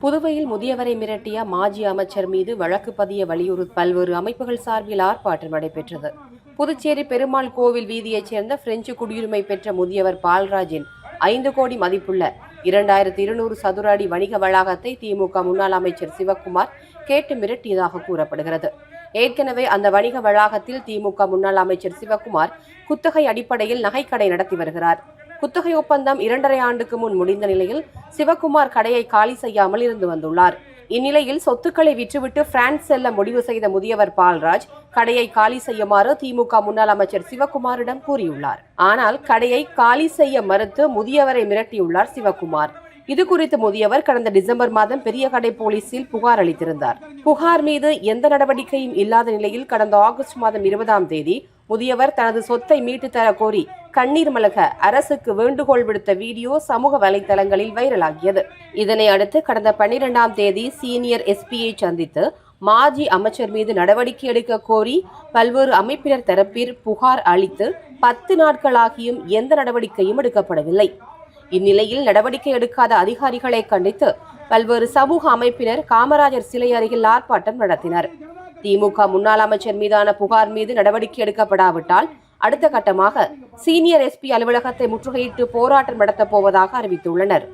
புதுவையில் முதியவரை மிரட்டிய மாஜி அமைச்சர் மீது வழக்கு பதிய வலியுறுத்தி பல்வேறு அமைப்புகள் சார்பில் ஆர்ப்பாட்டம் நடைபெற்றது. புதுச்சேரி பெருமாள் கோவில் வீதியைச் சேர்ந்த பிரெஞ்சு குடியுரிமை பெற்ற முதியவர் பால்ராஜின் 5 கோடி மதிப்புள்ள 2200 சதுர அடி வணிக வளாகத்தை திமுக முன்னாள் அமைச்சர் சிவக்குமார் கேட்டு மிரட்டியதாக கூறப்படுகிறது. ஏற்கனவே அந்த வணிக வளாகத்தில் திமுக முன்னாள் அமைச்சர் சிவக்குமார் குத்தகை அடிப்படையில் நகைக்கடை நடத்தி வருகிறார். குத்தகை ஒப்பந்தம் 2.5 ஆண்டுக்கு முன் முடிந்த நிலையில் சிவக்குமார் கடையை காலி செய்யாமல் இருந்து வந்துள்ளார். இந்நிலையில் சொத்துக்களை விற்றுவிட்டு பிரான்ஸ் செல்ல முடிவு செய்த முதியவர் பால்ராஜ் கடையை காலி செய்யுமாறு திமுக முன்னாள் அமைச்சர் சிவக்குமாரிடம் கூறியுள்ளார். ஆனால் கடையை காலி செய்ய மறுத்து முதியவரை மிரட்டியுள்ளார் சிவக்குமார். இதுகுறித்து முதியவர் கடந்த டிசம்பர் மாதம் பெரிய கடை போலீசில் புகார் அளித்திருந்தார். புகார் மீது எந்த நடவடிக்கையும் இல்லாத நிலையில் கடந்த ஆகஸ்ட் மாதம் 20ஆம் தேதி முதியவர் தனது சொத்தை மீட்டு தர கோரி கண்ணீர் மல்க அரசுக்கு வேண்டுகோள் விடுத்த வீடியோ சமூக வலைதளங்களில் வைரலாகியது. இதனை அடுத்து கடந்த 12ஆம் தேதி சீனியர் எஸ்பியை சந்தித்து மாஜி அமைச்சர் மீது நடவடிக்கை எடுக்க கோரி பல்வேறு அமைப்பினர் தரப்பில் புகார் அளித்து 10 நாட்களாகியும் எந்த நடவடிக்கையும் எடுக்கப்படவில்லை. இந்நிலையில் நடவடிக்கை எடுக்காத அதிகாரிகளை கண்டித்து பல்வேறு சமூக அமைப்பினர் காமராஜர் சிலை அருகில் ஆர்ப்பாட்டம் நடத்தினர். திமுக முன்னாள் அமைச்சர் மீதான புகார் மீது நடவடிக்கை எடுக்கப்படாவிட்டால் அடுத்த கட்டமாக சீனியர் எஸ்பி அலுவலகத்தை முற்றுகையிட்டு போராட்டம் நடத்தப் போவதாக அறிவித்துள்ளனர்.